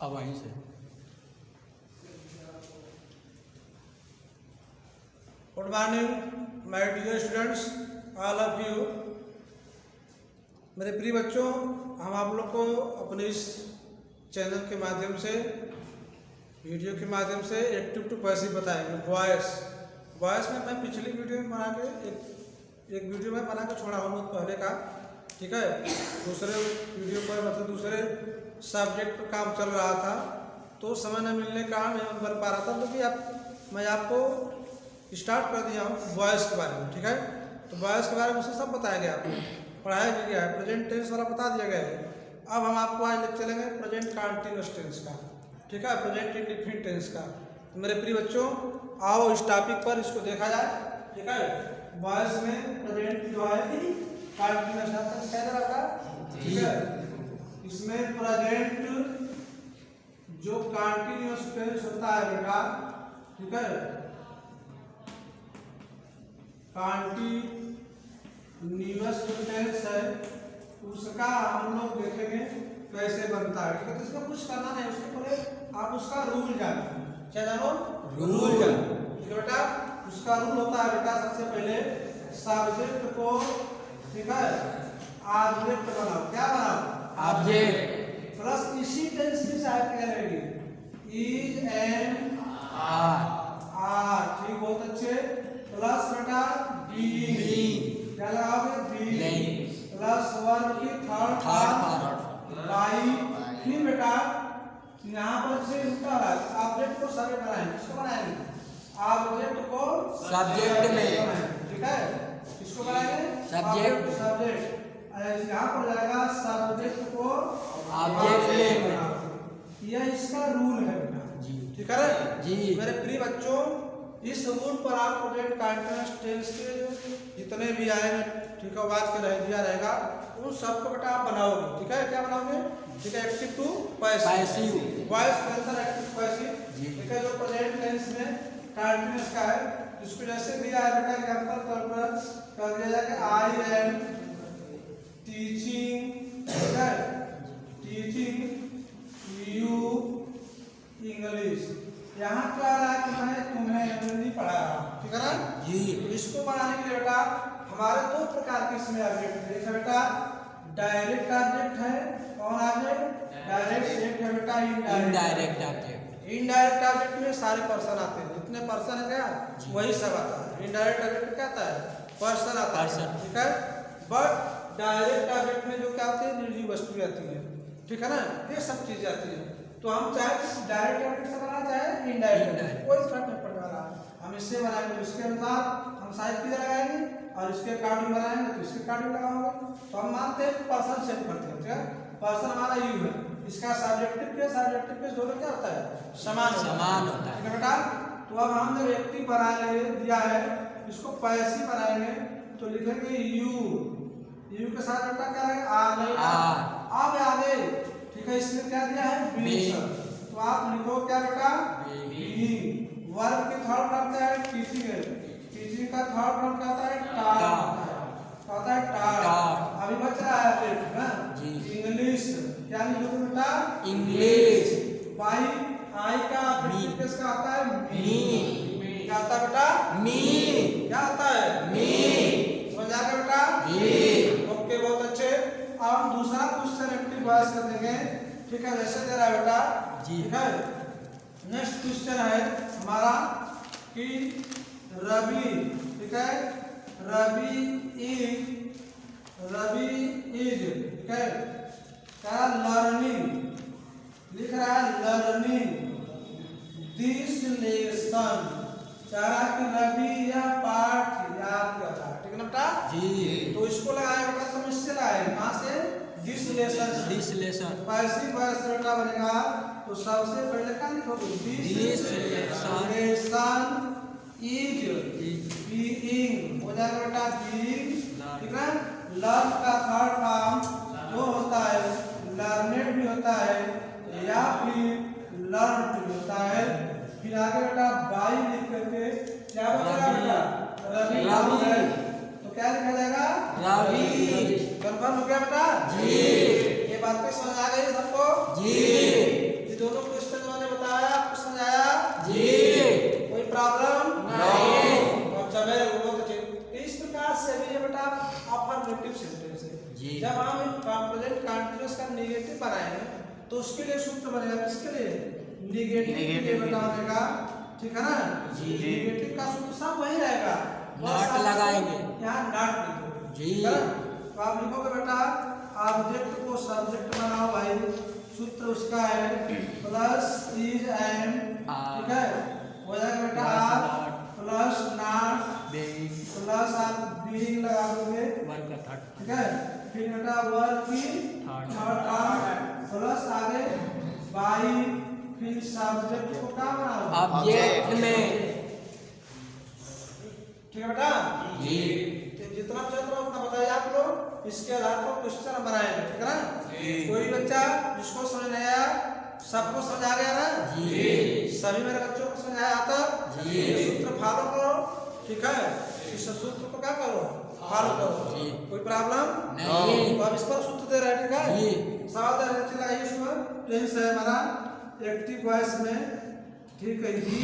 अब वहीं से good morning my dear students, all of you. मेरे प्रिय बच्चों, हम आप लोग को अपने इस चैनल के माध्यम से, वीडियो के माध्यम से एक्टिव टू पैसिव बताएंगे। वॉइस में मैं पिछली वीडियो में बना के एक वीडियो में बना के छोड़ा हूँ बहुत पहले का, ठीक है। दूसरे वीडियो पर मतलब दूसरे सब्जेक्ट पर काम चल रहा था, तो समय न मिलने का कारण नहीं बन पा रहा था, क्योंकि मैं आपको स्टार्ट कर दिया हूँ वॉइस के बारे में, ठीक है। तो वॉइस के बारे में उसे सब बताया गया, आपको पढ़ाया भी गया है, प्रेजेंट टेंस वाला बता दिया गया है। अब हम आपको आज लेक्चर चलेंगे प्रेजेंट कंटीन्यूअस टेंस का, ठीक है, प्रेजेंट इंडेफिनिट टेंस का। तो मेरे प्रिय बच्चों, आओ इस टॉपिक पर इसको देखा जाए, ठीक है। वॉइस में प्रेजेंट जो है कंटीन्यूअस कैसा रहता है, ठीक है। इसमें प्रेजेंट जो कंटीन्यूअस टेंस होता है बेटा, ठीक है, कंटीन्यूअस जो टेंस है उसका हम लोग देखेंगे कैसे बनता है, ठीक है। तो इसमें कुछ करना नहीं, उसके पहले आप उसका रूल जानो। क्या जानो? रूल जानो, ठीक है बेटा। उसका रूल होता है बेटा, सबसे पहले सब्जेक्ट को, ठीक है, ऑब्जेक्ट बनाओ। क्या बनाओ? ऑब्जेक्ट प्लस इसी टेंस की सहायता करेगी इज एंड आर, ठीक, बहुत अच्छे। प्लस बेटा बीइंग, क्या लगाओगे? बीइंग। प्लस वर्ब की थर्ड पार्ट बाई। फिर बेटा यहाँ पर से उल्टा है, ऑब्जेक्ट को सब्जेक्ट बनाएंगे। किसको बनाएंगे? ऑब्जेक्ट को सब्जेक्ट में, ठीक है। किसको बनाएंगे? सब्जेक्ट। सब्जेक्ट यहाँ पर जाएगा सब्जेक्ट को ऑब्जेक्ट में। यह इसका रूल है बेटा, ठीक है जी। मेरे प्रिय बच्चों, इस रूल पर आप प्रेजेंट कंटीन्यूअस टेंस के जितने भी आएंगे, ठीक है, वाक्य रह दिया रहेगा, उन सबको बेटा आप बनाओगे, ठीक है। क्या बनाओगे? ठीक है, एक्टिव टू पैसिव, वॉइस के अंदर एक्टिव पैसिव, ठीक है। जो प्रेजेंट टेंस में कंटीन्यूअस का है, इसको जैसे दिया है बेटा, एग्जांपल तौर पर कर दिया जाए कि आई एम टीचिंग, ठीक है, टीचिंग यू इंग्लिश। यहाँ क्या रहा है कि मैं तुम्हें अंग्रेजी पढ़ा रहा हूँ, ठीक है ना जी। तो इसको बनाने के लिए बेटा हमारे दो प्रकार के इसमें ऑब्जेक्ट है। एक है बेटा डायरेक्ट ऑब्जेक्ट है, कौन ऑब्जेक्ट? डायरेक्ट। एक है बेटा इनडायरेक्ट ऑब्जेक्ट। इनडायरेक्ट ऑब्जेक्ट में सारे पर्सन आते हैं, जितने पर्सन है क्या वही सब आता है। इनडायरेक्ट ऑब्जेक्ट क्या आता है? पर्सन आता है, ठीक है। बट डायरेक्ट ऑब्जेक्ट में जो क्या आती है? निर्जीव वस्तु आती है, ठीक है ना, ये सब चीजें आती है। तो हम चाहे डायरेक्ट ऑब्जेक्ट से बनाना, चाहे इनडायरेक्ट, कोई फर्क नहीं पड़ने वाला। हम इससे बनाएंगे तो इसके अनुसार हम साइड की लगाएंगे, और इसके अकॉर्डिंग बनाएंगे तो इसके अकॉर्डिंग लगाओगे। तो हम मानते हैं पर्सन सेट करते हैं, ठीक है। पर्सन हमारा यू है, इसका सब्जेक्टिव केस दोनों क्या होता है? समान होता है, ठीक है बेटा। तो अब हम जब एक्टिव बनाने दिया है, इसको पैसिव बनाएंगे तो लिखेंगे यू के साथ बेटा क्या है? आगे आगे, ठीक है। इसमें क्या दिया है? बीइंग। तो आप लिखो क्या बेटा? बीइंग। वर्ब की थर्ड फॉर्म क्या है? टीचिंग है। टीचिंग का थर्ड फॉर्म क्या होता है? टाट। अभी बच रहा है ऑब्जेक्ट ना जी। इंग्लिश, क्या लिखोगे बेटा? इंग्लिश। बाई आई का ऑब्जेक्ट किसका आता है? मी। क्या आता है बेटा? मी। क्या आता है? मी। समझ आ गया बेटा? जी। ओके, बहुत अच्छे। अब हम दूसरा क्वेश्चन एक्टिव वॉइस कर देंगे, ठीक है। जैसे दे रहा है बेटा, ठीक है। नेक्स्ट क्वेश्चन है हमारा कि रवि, ठीक है, रवि इज, ठीक है, क्या लर्निंग, लिख रहा है लर्निंग दिस लेसन। चाह रहा कि रवि यह पाठ याद कर रहा है, ठीक है ना बेटा जी। तो इसको लगाया बेटा, तुम इससे लगाए कहाँ से? This lesson. पैसिव वॉइस बेटा बनेगा तो सबसे पहले क्या लिखोगे? दिस लेसन इज बीइंग, हो जाएगा बेटा बीइंग, ठीक है। लर्न का थर्ड फॉर्म जो होता है लर्नेड भी होता है, या फिर लर्न भी होता है। फिर आगे बेटा बाई लिख करके क्या बनेगा बेटा? रवि। तो क्या लिखा जाएगा? रवि। कंफर्म हो गया बेटा जी? ये बातें समझ आ गई सबको जी? ये दोनों तो उसके लिए सूत्र बनेगा किसके लिए, निगेटिव के लिए बेटा बनेगा, ठीक है ना। जी। निगेटिव का सूत्र सब वही रहेगा, नॉट लगाएंगे यहाँ नॉट लिखोगे, जी। ठीक है? तो आप लिखोगे बेटा ऑब्जेक्ट को सब्जेक्ट बनाओ भाई, सूत्र उसका है प्लस इज एंड, ठीक है, हो जाएगा बेटा आप प्लस नॉट प्लस आप बीइंग लगा दोगे, ठीक है, फिर बेटा वर्क की थर्ड प्लस आगे बाई, फिर सब्जेक्ट को क्या बनाओ ऑब्जेक्ट में, ठीक है बेटा जी। तो जितना चल रहा उतना बताइए आप लोग, इसके आधार पर क्वेश्चन बनाएंगे, ठीक है ना। कोई बच्चा जिसको समझ नहीं आया, सबको समझ आ गया ना जी। सभी मेरे बच्चों को समझ आया आता जी। ये सूत्र फॉलो करो, ठीक है, इस सूत्र को क्या करो फॉलो करो जी। कोई प्रॉब्लम नहीं। तो अब इस पर सूत्र दे रहे हैं, ठीक है जी। सवाल दे रहे हैं, इसमें टेंस है हमारा एक्टिव वॉइस में, ठीक है, ही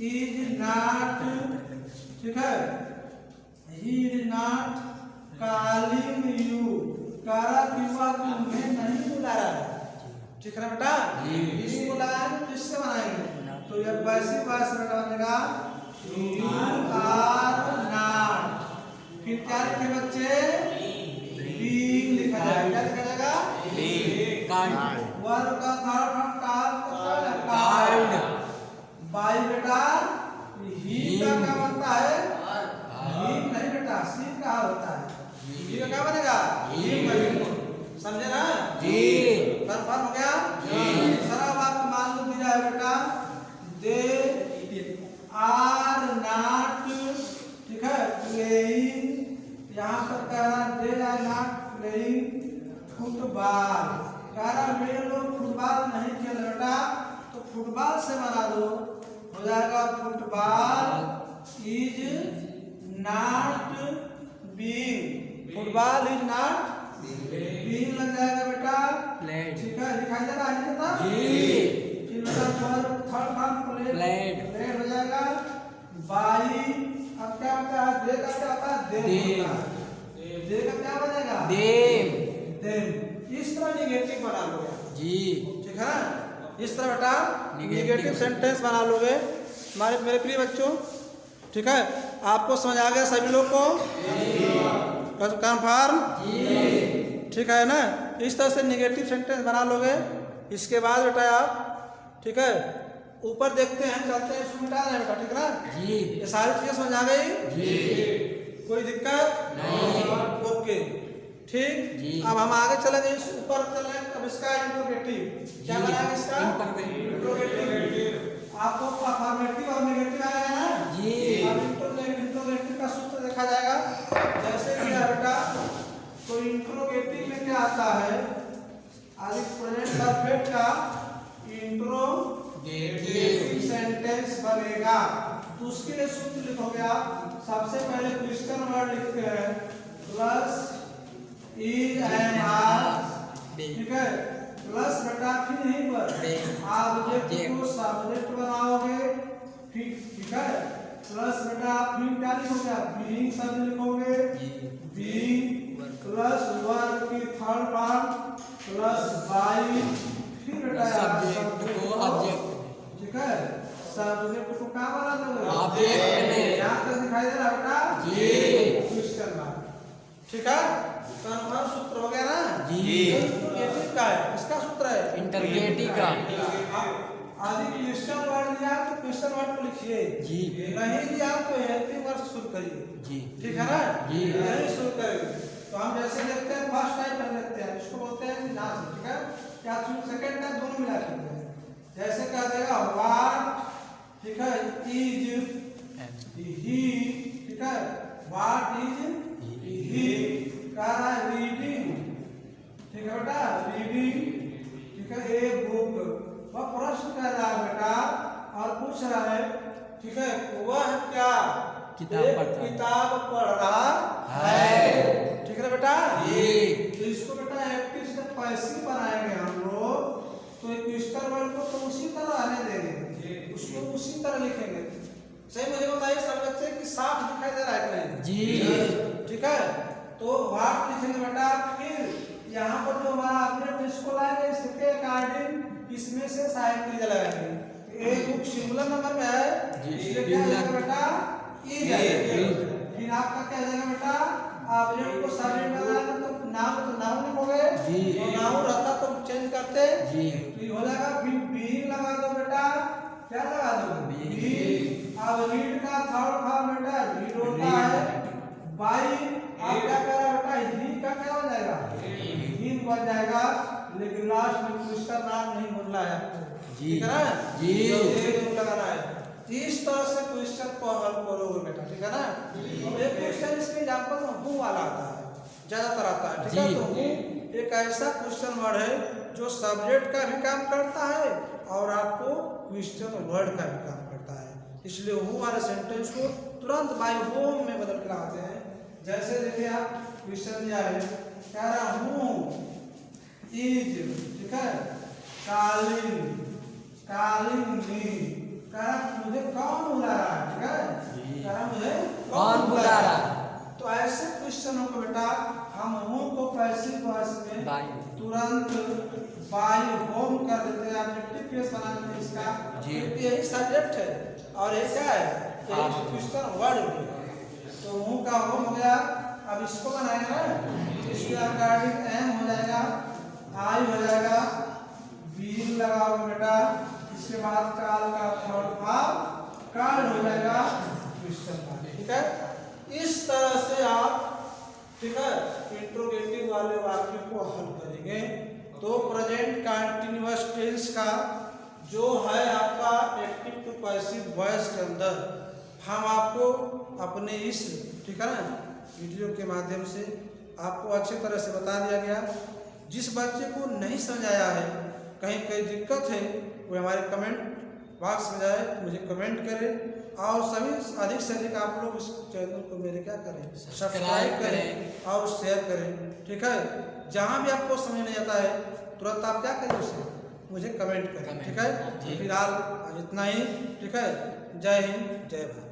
इज नॉट, ठीक है, he is not calling you, कारा युवा तुम्हें नहीं बुला रहा है, ठीक है ना बेटा जी। इसको बुलाया तो किससे बनाएंगे, तो ये वैसी वॉइस बेटा बनेगा यू आर नॉट, फिर क्या लिखे बच्चे बीइंग लिखा जाएगा, क्या लिखा जाएगा कांड वर्ब का थर्ड फॉर्म कांड, बाई बेटा ही का क्या बनता है, ही नहीं बेटा सी का होता है, ही का क्या बनेगा ही, समझे ना जी। कंफर्म हो गया जी। सारा बात मान लो दिया है बेटा, दे आर नॉट, ठीक है, प्लेइंग, यहाँ पर कह रहा they are not playing football, कह रहा वे लोग फुटबॉल नहीं खेल बेटा, तो फुटबॉल से बना दो, हो जाएगा football is not being, football is not being लग जाएगा बेटा, प्लेड, ठीक है, दिखाई दे रहा है बेटा जी। फिर बेटा थर्ड फॉर्म प्लेड, प्लेड हो जाएगा बाई, अब क्या होता है दे का क्या होता है देम, दे का क्या बनेगा देम, देम, इस तरह निगेटिव बना लोगे जी। ठीक है ना, इस तरह बेटा Negative निगेटिव सेंटेंस बना लोगे हमारे मेरे प्रिय बच्चों, ठीक है, आपको समझ आ गया सभी लोग को कन्फर्म, ठीक है ना, इस तरह से निगेटिव सेंटेंस बना लोगे। इसके बाद बेटा आप, ठीक है, ऊपर देखते हैं, चलते हैं, इसको मिटा दें बेटा, ठीक है ना जी। ये सारी चीजें समझ आ गई जी। कोई दिक्कत नहीं। ओके ठीक जी। अब हम आगे चलेंगे, इस ऊपर चलेंगे, अब इसका इंट्रोगेटिव क्या बनाएंगे इसका इंट्रोगेटिव, आपको अफर्मेटिव और नेगेटिव आया है ना जी। अब इंट्रोगेटिव का सूत्र देखा जाएगा, जैसे कि बेटा तो इंट्रोगेटिव में क्या आता है, आगे प्रेजेंट परफेक्ट का इंट्रोगेटिव सेंटेंस बनेगा, तो उसके लिए सूत्र लिखोगे आप, सबसे पहले क्वेश्चन वर्ड लिखते हैं प्लस इज एंड आर, ठीक है, प्लस बेटा फिर यहीं पर ऑब्जेक्ट को सब्जेक्ट बनाओगे, ठीक है, प्लस बेटा फिर क्या लिखोगे आप बीइंग शब्द लिखोगे, बीइंग प्लस वर्ब की थर्ड फॉर्म प्लस बाई, फिर बेटा सब्जेक्ट को ऑब्जेक्ट, ठीक है, सब्जेक्ट को क्या बना दोगे ऑब्जेक्ट में, यहाँ तक दिखाई दे रहा बेटा जी। क्वेश्चन मार्क, ठीक है, कन्फर्म सूत्र हो गया ना जी। इंट्रोगेटिव का है, इसका सूत्र है इंटरगेटिव का, आदि क्वेश्चन वर्ड दिया तो क्वेश्चन वर्ड को लिखिए जी। नहीं दिया तो हेल्पिंग वर्ड शुरू करिए, जी। ठीक है ना जी। यही शुरू करेंगे, तो हम जैसे देखते हैं फर्स्ट टाइप कर लेते हैं, इसको बोलते हैं यहाँ से, ठीक है, क्या सेकंड टाइप दोनों मिला के हैं, जैसे क्या देगा व्हाट, ठीक है, इज ही, ठीक है, व्हाट इज ही, कह रहा है रीडिंग, ठीक है बेटा रीडिंग, ठीक है, ए बुक, वह प्रश्न कर रहा है बेटा और पूछ रहा है, ठीक है, वह क्या किताब पढ़ रहा है, ठीक है बेटा जी। तो इसको बेटा एक्टिव से पैसिव बनाएंगे हम लोग, तो एक क्वेश्चन वर्ड को तो उसी तरह आने देंगे, उसको उसी तरह लिखेंगे, सही मुझे बताइए सब बच्चे कि साफ दिखाई दे रहा है कि नहीं जी। ठीक है, तो व्हाट लिखेंगे बेटा, फिर यहाँ पर जो हमारा अपने इसको लाएंगे, इसके इसमें से सहायक त्रिज्या लगाएंगे। एक बुक सिंगुलर नंबर में है, जी, इसलिए क्या हो जाएगा बेटा, ई जाएगा। फिर आपका क्या हो जाएगा बेटा, ऑब्जेक्ट को सब्जेक्ट लगाना तो नाउन लिखोगे, जी। और नाउन रहता तो चेंज करते जी। तो ये हो जाएगा। फिर बीइंग लगा दो बेटा, क्या लगा दो, बीइंग। अब रीड का थर्ड फॉर्म बेटा रीड होता है। बाई आप क्या कर रहा बेटा, ही का क्या हो जाएगा, हीन बन जाएगा। लेकिन लास्ट में क्वेश्चन नाम नहीं बोलना है आपको, जी। ठीक है ना जी। तो ये लगाना है। इस तरह से क्वेश्चन को हल करोगे बेटा, ठीक है ना। अब एक क्वेश्चन इसके एग्जांपल में हु वाला आता है, ज्यादातर आता है, ठीक है। जी। तो हु एक ऐसा क्वेश्चन वर्ड है जो सब्जेक्ट का भी काम करता है और आपको क्वेश्चन वर्ड का भी काम करता है। इसलिए हु वाले सेंटेंस को तुरंत बाय होम में बदल कर आते हैं। जैसे देखिए आप क्वेश्चन दिया है, कह रहा हूँ इज, ठीक है, कालिंग मी, कह रहा मुझे कौन बुला रहा है, ठीक है, कह रहा मुझे कौन बुला रहा है। तो ऐसे क्वेश्चनों को बेटा हम हूँ को पैसिव वॉइस में तुरंत बाय होम कर देते हैं, ऑब्जेक्टिव केस बना देते हैं इसका, क्योंकि यही सब्जेक्ट है और ये क्या है, यही क्वेश्चन वर्ड भी है। तो हूँ का होम हो गया। अब इसको बनाएंगे ना, इसके रिगार्डिंग एम हो जाएगा, आई हो जाएगा, बीइंग लगाओगे बेटा, इसके बाद काल का थर्ड फॉर्म काल हो जाएगा क्वेश्चन का, ठीक है। इस तरह से आप, ठीक है, इंट्रोगेटिव वाले वाक्य को हल करेंगे। तो प्रेजेंट कंटीन्यूअस टेंस का जो है आपका एक्टिव टू पैसिव वॉइस के अंदर हम आपको अपने इस, ठीक है ना, वीडियो के माध्यम से आपको अच्छी तरह से बता दिया गया। जिस बच्चे को नहीं समझ आया है, कहीं कोई दिक्कत है, वो हमारे कमेंट बॉक्स में जाए, मुझे कमेंट करें। और सभी अधिक से अधिक आप लोग इस चैनल को मेरे क्या करें, सब्सक्राइब करें और शेयर करें, ठीक है। जहाँ भी आपको समझ नहीं आता है तुरंत आप क्या करें, उसे मुझे कमेंट करें, ठीक है। फिलहाल आज इतना ही, ठीक है। जय हिंद, जय भारत।